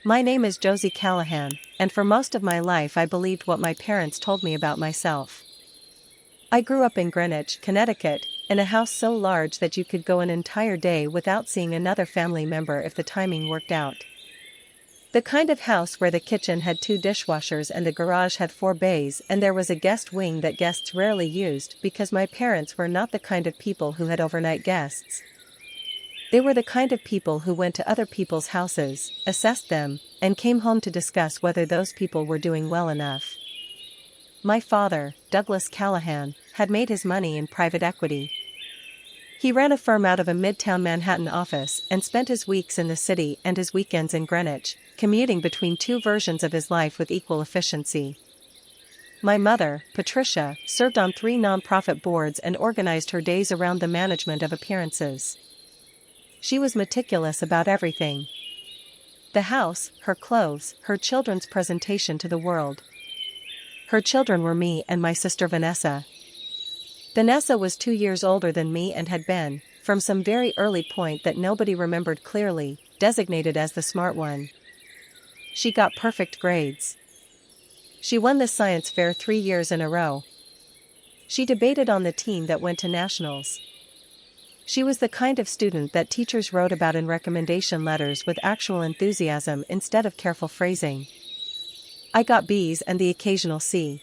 My name is Josie Callahan, and for most of my life I believed what my parents told me about myself. I grew up in Greenwich, Connecticut, in a house so large that you could go an entire day without seeing another family member if the timing worked out. The kind of house where the kitchen had 2 dishwashers and the garage had 4 bays, and there was a guest wing that guests rarely used because my parents were not the kind of people who had overnight guests. They were the kind of people who went to other people's houses, assessed them, and came home to discuss whether those people were doing well enough. My father, Douglas Callahan, had made his money in private equity. He ran a firm out of a midtown Manhattan office and spent his weeks in the city and his weekends in Greenwich, commuting between 2 versions of his life with equal efficiency. My mother, Patricia, served on 3 nonprofit boards and organized her days around the management of appearances. She was meticulous about everything: the house, her clothes, her children's presentation to the world. Her children were me and my sister Vanessa. Vanessa was 2 years older than me and had been, from some very early point that nobody remembered clearly, designated as the smart one. She got perfect grades. She won the science fair 3 years in a row. She debated on the team that went to nationals. She was the kind of student that teachers wrote about in recommendation letters with actual enthusiasm instead of careful phrasing. I got B's and the occasional C.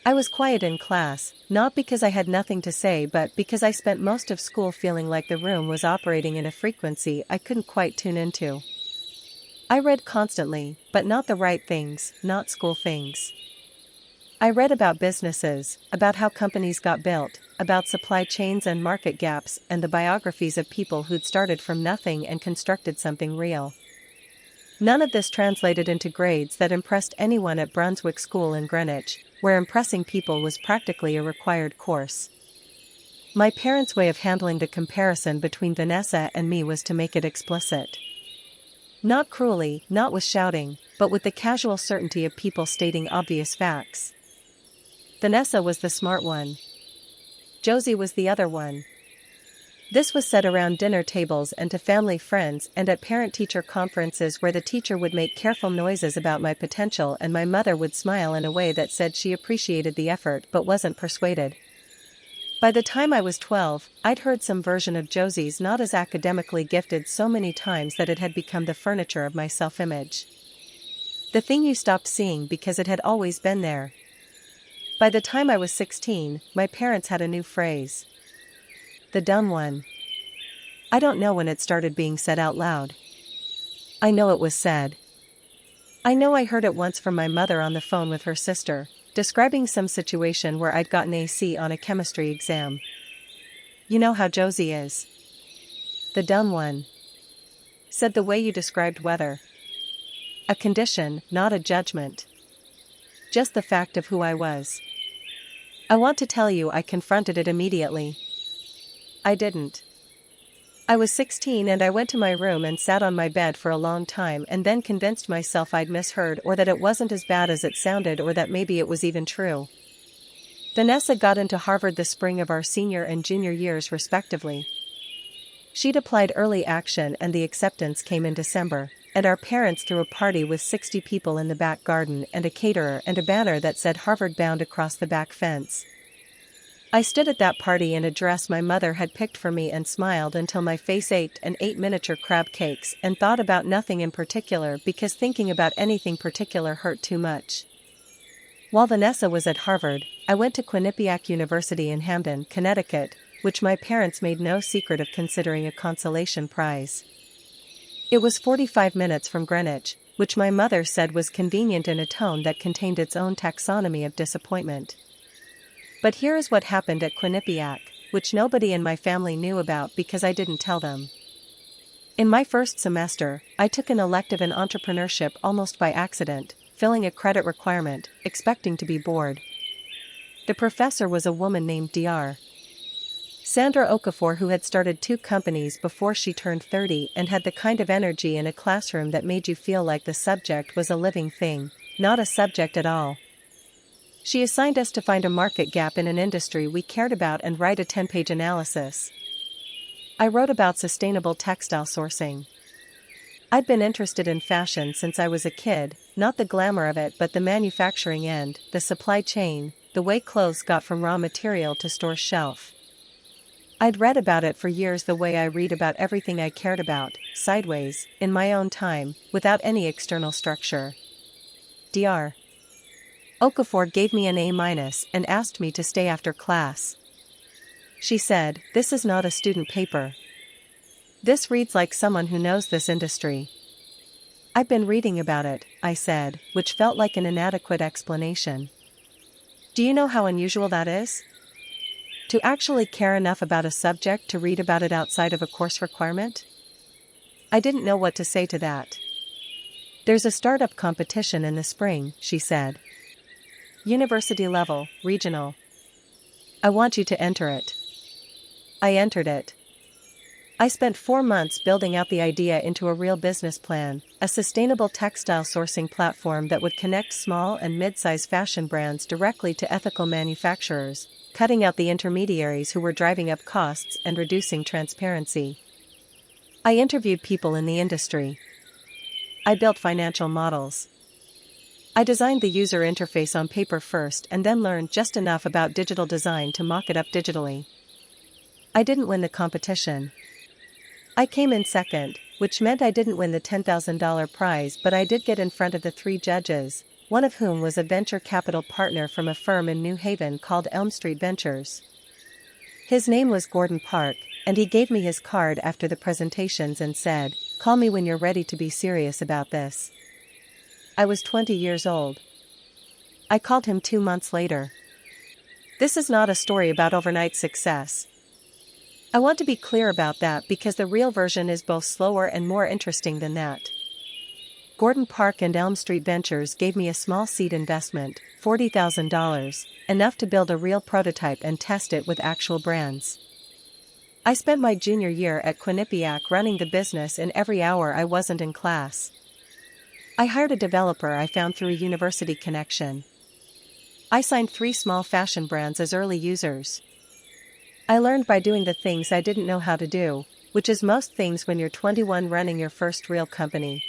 I was quiet in class, not because I had nothing to say but because I spent most of school feeling like the room was operating in a frequency I couldn't quite tune into. I read constantly, but not the right things, not school things. I read about businesses, about how companies got built, about supply chains and market gaps, and the biographies of people who'd started from nothing and constructed something real. None of this translated into grades that impressed anyone at Brunswick School in Greenwich, where impressing people was practically a required course. My parents' way of handling the comparison between Vanessa and me was to make it explicit. Not cruelly, not with shouting, but with the casual certainty of people stating obvious facts. Vanessa was the smart one. Josie was the other one. This was said around dinner tables and to family friends and at parent-teacher conferences where the teacher would make careful noises about my potential and my mother would smile in a way that said she appreciated the effort but wasn't persuaded. By the time I was 12, I'd heard some version of Josie's not as academically gifted so many times that it had become the furniture of my self-image. The thing you stopped seeing because it had always been there. By the time I was 16, my parents had a new phrase. The dumb one. I don't know when it started being said out loud. I know it was said. I know I heard it once from my mother on the phone with her sister, describing some situation where I'd gotten a C on a chemistry exam. You know how Josie is. The dumb one. Said the way you described weather. A condition, not a judgment. Just the fact of who I was. I want to tell you I confronted it immediately. I didn't. I was 16 and I went to my room and sat on my bed for a long time and then convinced myself I'd misheard or that it wasn't as bad as it sounded or that maybe it was even true. Vanessa got into Harvard the spring of our senior and junior years respectively. She'd applied early action and the acceptance came in December, and our parents threw a party with 60 people in the back garden and a caterer and a banner that said Harvard bound across the back fence. I stood at that party in a dress my mother had picked for me and smiled until my face ached and ate miniature crab cakes and thought about nothing in particular because thinking about anything particular hurt too much. While Vanessa was at Harvard, I went to Quinnipiac University in Hamden, Connecticut, which my parents made no secret of considering a consolation prize. It was 45 minutes from Greenwich, which my mother said was convenient in a tone that contained its own taxonomy of disappointment. But here is what happened at Quinnipiac, which nobody in my family knew about because I didn't tell them. In my first semester, I took an elective in entrepreneurship almost by accident, filling a credit requirement, expecting to be bored. The professor was a woman named Dr. Sandra Okafor, who had started 2 companies before she turned 30 and had the kind of energy in a classroom that made you feel like the subject was a living thing, not a subject at all. She assigned us to find a market gap in an industry we cared about and write a 10-page analysis. I wrote about sustainable textile sourcing. I'd been interested in fashion since I was a kid, not the glamour of it but the manufacturing end, the supply chain, the way clothes got from raw material to store shelf. I'd read about it for years the way I read about everything I cared about, sideways, in my own time, without any external structure. Dr. Okafor gave me an A- and asked me to stay after class. She said, "This is not a student paper. This reads like someone who knows this industry." "I've been reading about it," I said, which felt like an inadequate explanation. "Do you know how unusual that is? To actually care enough about a subject to read about it outside of a course requirement?" I didn't know what to say to that. "There's a startup competition in the spring," she said. "University level, regional. I want you to enter it." I entered it. I spent 4 months building out the idea into a real business plan, a sustainable textile sourcing platform that would connect small and mid-size fashion brands directly to ethical manufacturers, cutting out the intermediaries who were driving up costs and reducing transparency. I interviewed people in the industry. I built financial models. I designed the user interface on paper first and then learned just enough about digital design to mock it up digitally. I didn't win the competition. I came in second, which meant I didn't win the $10,000 prize, but I did get in front of the 3 judges, one of whom was a venture capital partner from a firm in New Haven called Elm Street Ventures. His name was Gordon Park, and he gave me his card after the presentations and said, "Call me when you're ready to be serious about this." I was 20 years old. I called him 2 months later. This is not a story about overnight success. I want to be clear about that because the real version is both slower and more interesting than that. Gordon Park and Elm Street Ventures gave me a small seed investment, $40,000, enough to build a real prototype and test it with actual brands. I spent my junior year at Quinnipiac running the business in every hour I wasn't in class. I hired a developer I found through a university connection. I signed 3 small fashion brands as early users. I learned by doing the things I didn't know how to do, which is most things when you're 21 running your first real company.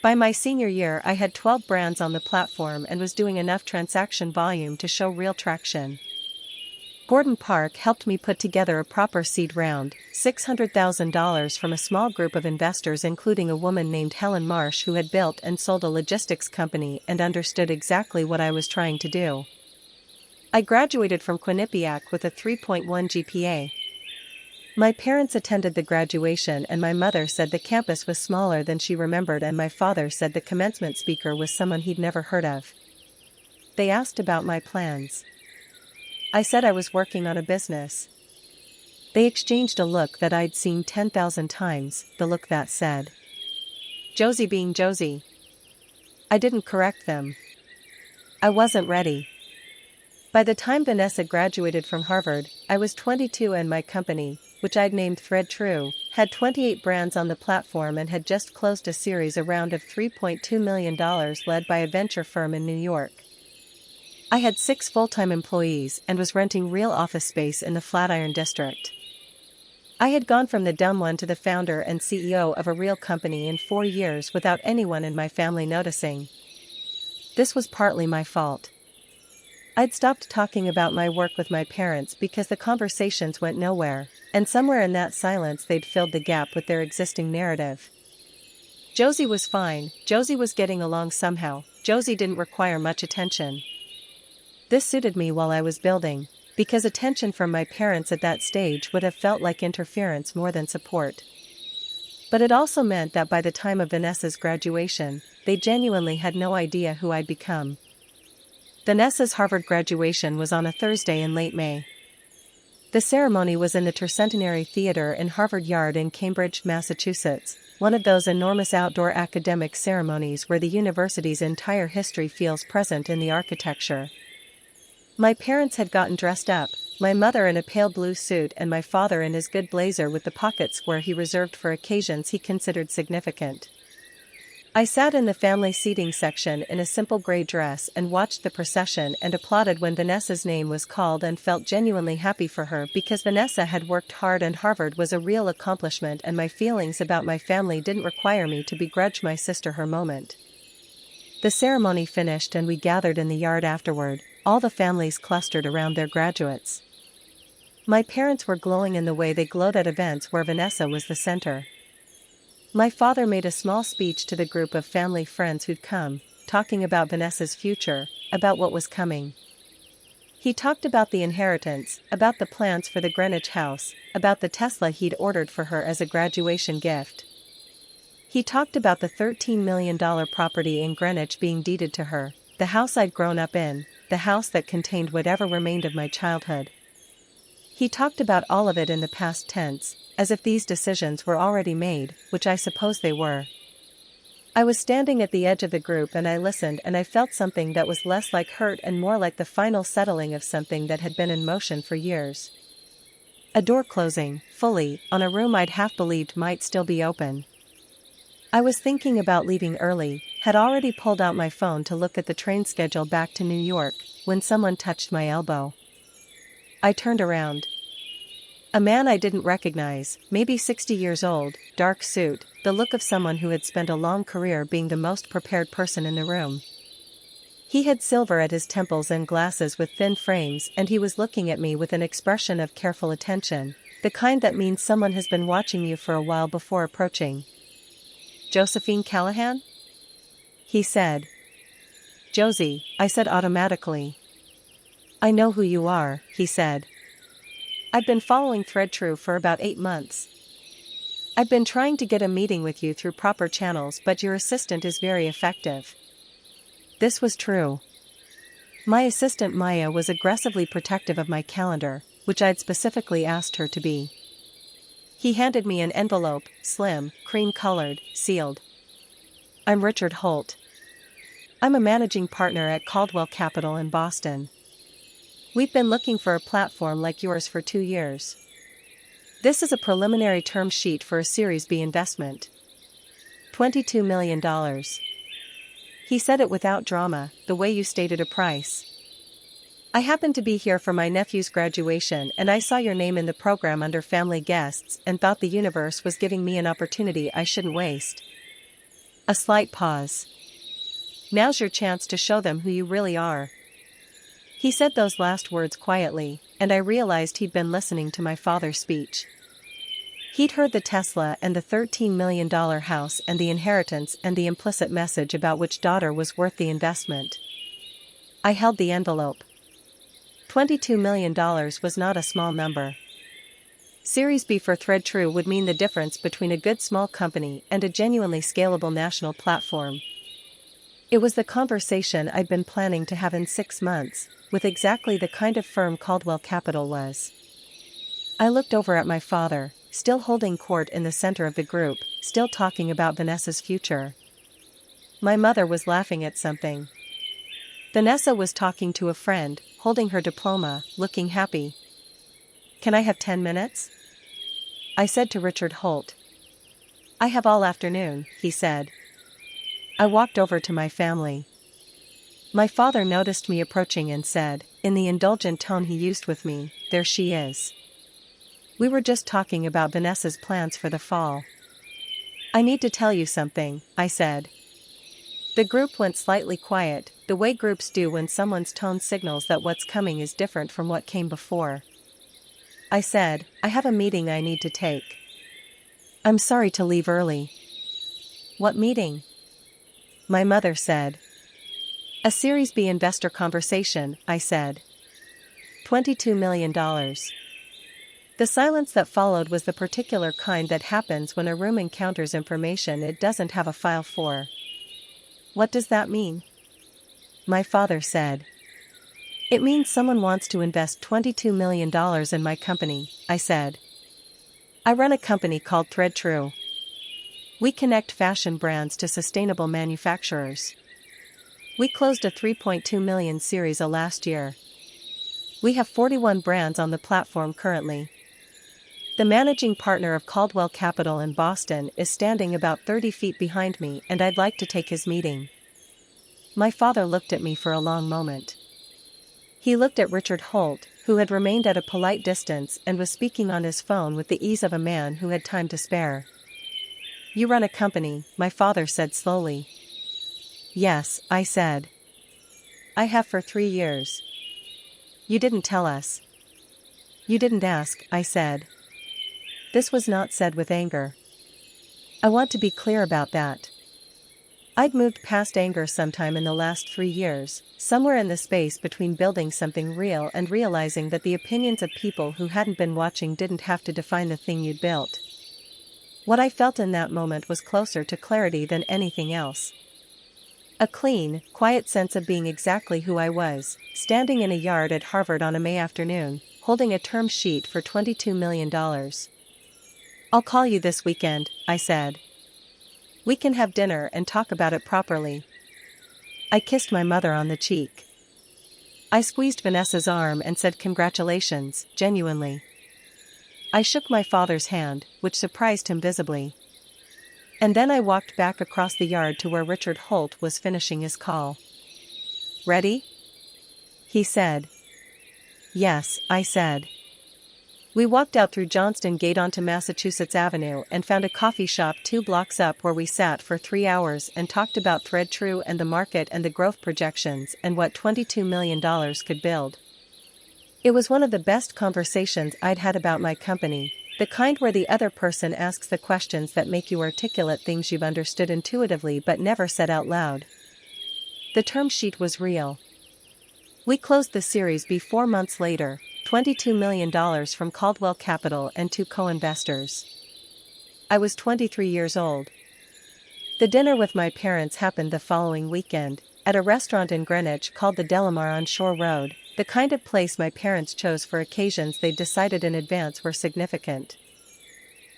By my senior year I had 12 brands on the platform and was doing enough transaction volume to show real traction. Gordon Park helped me put together a proper seed round, $600,000 from a small group of investors including a woman named Helen Marsh who had built and sold a logistics company and understood exactly what I was trying to do. I graduated from Quinnipiac with a 3.1 GPA. My parents attended the graduation and my mother said the campus was smaller than she remembered and my father said the commencement speaker was someone he'd never heard of. They asked about my plans. I said I was working on a business. They exchanged a look that I'd seen 10,000 times, the look that said, "Josie being Josie." I didn't correct them. I wasn't ready. By the time Vanessa graduated from Harvard, I was 22 and my company, which I'd named Thread True, had 28 brands on the platform and had just closed a series round of $3.2 million led by a venture firm in New York. I had 6 full-time employees and was renting real office space in the Flatiron district. I had gone from the dumb one to the founder and CEO of a real company in 4 years without anyone in my family noticing. This was partly my fault. I'd stopped talking about my work with my parents because the conversations went nowhere, and somewhere in that silence they'd filled the gap with their existing narrative. Josie was fine, Josie was getting along somehow, Josie didn't require much attention. This suited me while I was building, because attention from my parents at that stage would have felt like interference more than support. But it also meant that by the time of Vanessa's graduation, they genuinely had no idea who I'd become. Vanessa's Harvard graduation was on a Thursday in late May. The ceremony was in the Tercentenary Theater in Harvard Yard in Cambridge, Massachusetts, one of those enormous outdoor academic ceremonies where the university's entire history feels present in the architecture. My parents had gotten dressed up, my mother in a pale blue suit and my father in his good blazer with the pocket square he reserved for occasions he considered significant. I sat in the family seating section in a simple gray dress and watched the procession and applauded when Vanessa's name was called and felt genuinely happy for her because Vanessa had worked hard and Harvard was a real accomplishment, and my feelings about my family didn't require me to begrudge my sister her moment. The ceremony finished and we gathered in the yard afterward, all the families clustered around their graduates. My parents were glowing in the way they glowed at events where Vanessa was the center. My father made a small speech to the group of family friends who'd come, talking about Vanessa's future, about what was coming. He talked about the inheritance, about the plans for the Greenwich house, about the Tesla he'd ordered for her as a graduation gift. He talked about the $13 million property in Greenwich being deeded to her, the house I'd grown up in, the house that contained whatever remained of my childhood. He talked about all of it in the past tense, as if these decisions were already made, which I suppose they were. I was standing at the edge of the group and I listened, and I felt something that was less like hurt and more like the final settling of something that had been in motion for years. A door closing, fully, on a room I'd half believed might still be open. I was thinking about leaving early, had already pulled out my phone to look at the train schedule back to New York, when someone touched my elbow. I turned around. A man I didn't recognize, maybe 60 years old, dark suit, the look of someone who had spent a long career being the most prepared person in the room. He had silver at his temples and glasses with thin frames, and he was looking at me with an expression of careful attention, the kind that means someone has been watching you for a while before approaching. "Josephine Callahan?" he said. "Josie," I said automatically. "I know who you are," he said. "I've been following ThreadTrue for about 8 months. I've been trying to get a meeting with you through proper channels, but your assistant is very effective." This was true. My assistant Maya was aggressively protective of my calendar, which I'd specifically asked her to be. He handed me an envelope, slim, cream-colored, sealed. "I'm Richard Holt. I'm a managing partner at Caldwell Capital in Boston. We've been looking for a platform like yours for 2 years. This is a preliminary term sheet for a Series B investment. $22 million. He said it without drama, the way you stated a price. "I happened to be here for my nephew's graduation and I saw your name in the program under family guests and thought the universe was giving me an opportunity I shouldn't waste." A slight pause. "Now's your chance to show them who you really are." He said those last words quietly, and I realized he'd been listening to my father's speech. He'd heard the Tesla and the $13 million house and the inheritance and the implicit message about which daughter was worth the investment. I held the envelope. $22 million was not a small number. Series B for ThreadTrue would mean the difference between a good small company and a genuinely scalable national platform. It was the conversation I'd been planning to have in 6 months, with exactly the kind of firm Caldwell Capital was. I looked over at my father, still holding court in the center of the group, still talking about Vanessa's future. My mother was laughing at something. Vanessa was talking to a friend, holding her diploma, looking happy. "Can I have 10 minutes? I said to Richard Holt. "I have all afternoon," he said. I walked over to my family. My father noticed me approaching and said, in the indulgent tone he used with me, "There she is. We were just talking about Vanessa's plans for the fall." "I need to tell you something," I said. The group went slightly quiet, the way groups do when someone's tone signals that what's coming is different from what came before. I said, "I have a meeting I need to take. I'm sorry to leave early." "What meeting?" My mother said. "A Series B investor conversation," I said. $22 million. The silence that followed was the particular kind that happens when a room encounters information it doesn't have a file for. "What does that mean?" my father said. "It means someone wants to invest $22 million in my company," I said. "I run a company called ThreadTrue. We connect fashion brands to sustainable manufacturers. We closed a $3.2 million Series A last year. We have 41 brands on the platform currently. The managing partner of Caldwell Capital in Boston is standing about 30 feet behind me and I'd like to take his meeting. My father looked at me for a long moment. He looked at Richard Holt, who had remained at a polite distance and was speaking on his phone with the ease of a man who had time to spare. "You run a company," my father said slowly. "Yes," I said. "I have for 3 years." "You didn't tell us." "You didn't ask," I said. This was not said with anger. I want to be clear about that. I'd moved past anger sometime in the last 3 years, somewhere in the space between building something real and realizing that the opinions of people who hadn't been watching didn't have to define the thing you'd built. What I felt in that moment was closer to clarity than anything else. A clean, quiet sense of being exactly who I was, standing in a yard at Harvard on a May afternoon, holding a term sheet for $22 million. "I'll call you this weekend," I said. "We can have dinner and talk about it properly." I kissed my mother on the cheek. I squeezed Vanessa's arm and said congratulations, genuinely. I shook my father's hand, which surprised him visibly. And then I walked back across the yard to where Richard Holt was finishing his call. "Ready?" he said. "Yes," I said. We walked out through Johnston Gate onto Massachusetts Avenue and found a coffee shop 2 blocks up where we sat for 3 hours and talked about ThreadTrue and the market and the growth projections and what $22 million could build. It was one of the best conversations I'd had about my company, the kind where the other person asks the questions that make you articulate things you've understood intuitively but never said out loud. The term sheet was real. We closed the Series B 4 months later, $22 million from Caldwell Capital and 2 co-investors. I was 23 years old. The dinner with my parents happened the following weekend, at a restaurant in Greenwich called the Delamar on Shore Road, the kind of place my parents chose for occasions they'd decided in advance were significant.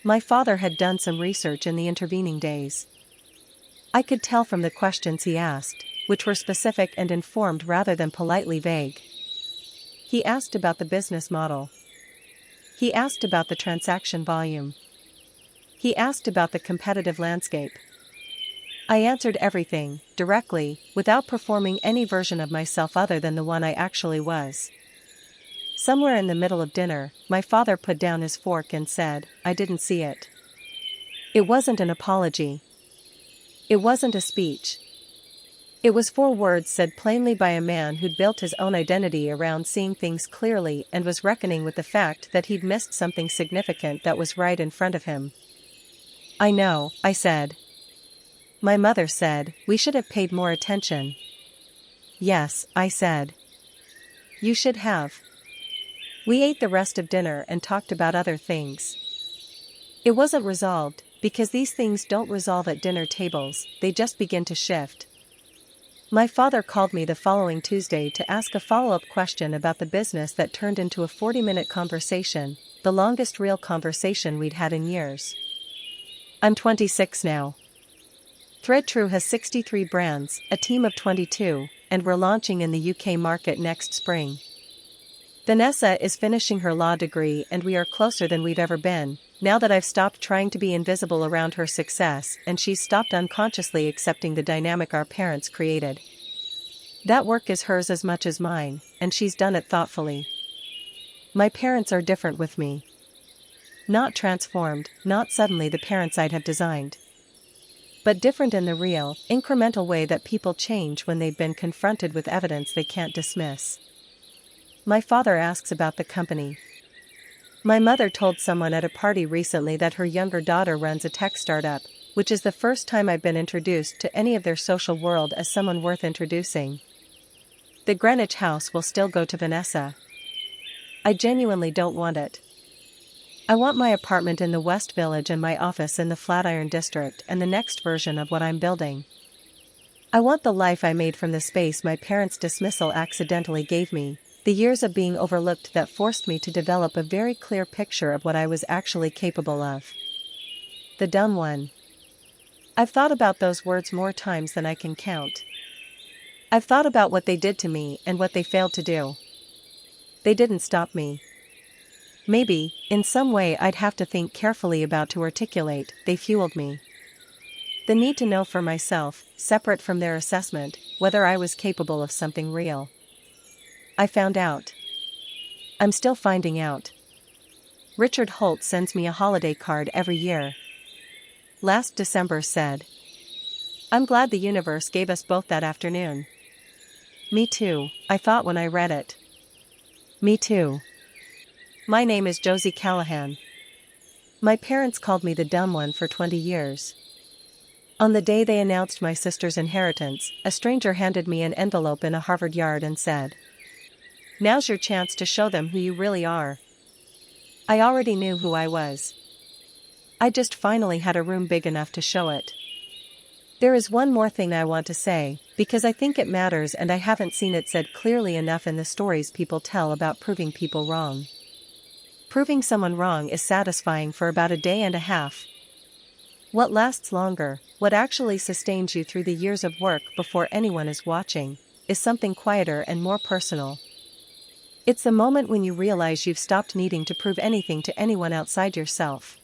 My father had done some research in the intervening days. I could tell from the questions he asked, which were specific and informed rather than politely vague. He asked about the business model. He asked about the transaction volume. He asked about the competitive landscape. I answered everything, directly, without performing any version of myself other than the one I actually was. Somewhere in the middle of dinner, my father put down his fork and said, "I didn't see it." It wasn't an apology. It wasn't a speech. It was 4 words said plainly by a man who'd built his own identity around seeing things clearly and was reckoning with the fact that he'd missed something significant that was right in front of him. "I know," I said. My mother said, "We should have paid more attention." "Yes," I said. "You should have." We ate the rest of dinner and talked about other things. It wasn't resolved, because these things don't resolve at dinner tables, they just begin to shift. My father called me the following Tuesday to ask a follow-up question about the business that turned into a 40-minute conversation, the longest real conversation we'd had in years. I'm 26 now. ThreadTrue has 63 brands, a team of 22, and we're launching in the UK market next spring. Vanessa is finishing her law degree and we are closer than we've ever been, now that I've stopped trying to be invisible around her success and she's stopped unconsciously accepting the dynamic our parents created. That work is hers as much as mine, and she's done it thoughtfully. My parents are different with me. Not transformed, not suddenly the parents I'd have designed. But different in the real, incremental way that people change when they've been confronted with evidence they can't dismiss. My father asks about the company. My mother told someone at a party recently that her younger daughter runs a tech startup, which is the first time I've been introduced to any of their social world as someone worth introducing. The Greenwich house will still go to Vanessa. I genuinely don't want it. I want my apartment in the West Village and my office in the Flatiron District and the next version of what I'm building. I want the life I made from the space my parents' dismissal accidentally gave me, the years of being overlooked that forced me to develop a very clear picture of what I was actually capable of. The dumb one. I've thought about those words more times than I can count. I've thought about what they did to me and what they failed to do. They didn't stop me. Maybe, in some way I'd have to think carefully about to articulate, they fueled me. The need to know for myself, separate from their assessment, whether I was capable of something real. I found out. I'm still finding out. Richard Holt sends me a holiday card every year. Last December said, "I'm glad the universe gave us both that afternoon." Me too, I thought when I read it. Me too. My name is Josie Callahan. My parents called me the dumb one for 20 years. On the day they announced my sister's inheritance, a stranger handed me an envelope in a Harvard Yard and said, "Now's your chance to show them who you really are." I already knew who I was. I just finally had a room big enough to show it. There is one more thing I want to say, because I think it matters and I haven't seen it said clearly enough in the stories people tell about proving people wrong. Proving someone wrong is satisfying for about a day and a half. What lasts longer, what actually sustains you through the years of work before anyone is watching, is something quieter and more personal. It's the moment when you realize you've stopped needing to prove anything to anyone outside yourself.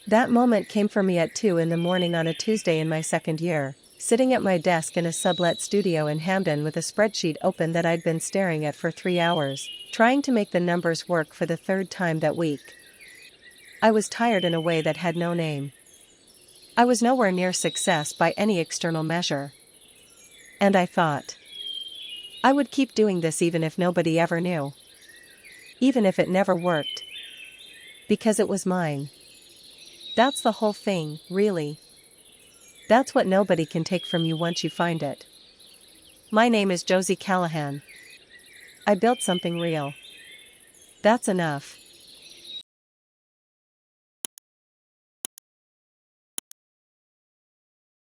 That moment came for me at 2 in the morning on a Tuesday in my second year, sitting at my desk in a sublet studio in Hamden with a spreadsheet open that I'd been staring at for 3 hours, trying to make the numbers work for the third time that week. I was tired in a way that had no name. I was nowhere near success by any external measure. And I thought, I would keep doing this even if nobody ever knew. Even if it never worked. Because it was mine. That's the whole thing, really. That's what nobody can take from you once you find it. My name is Josie Callahan. I built something real. That's enough.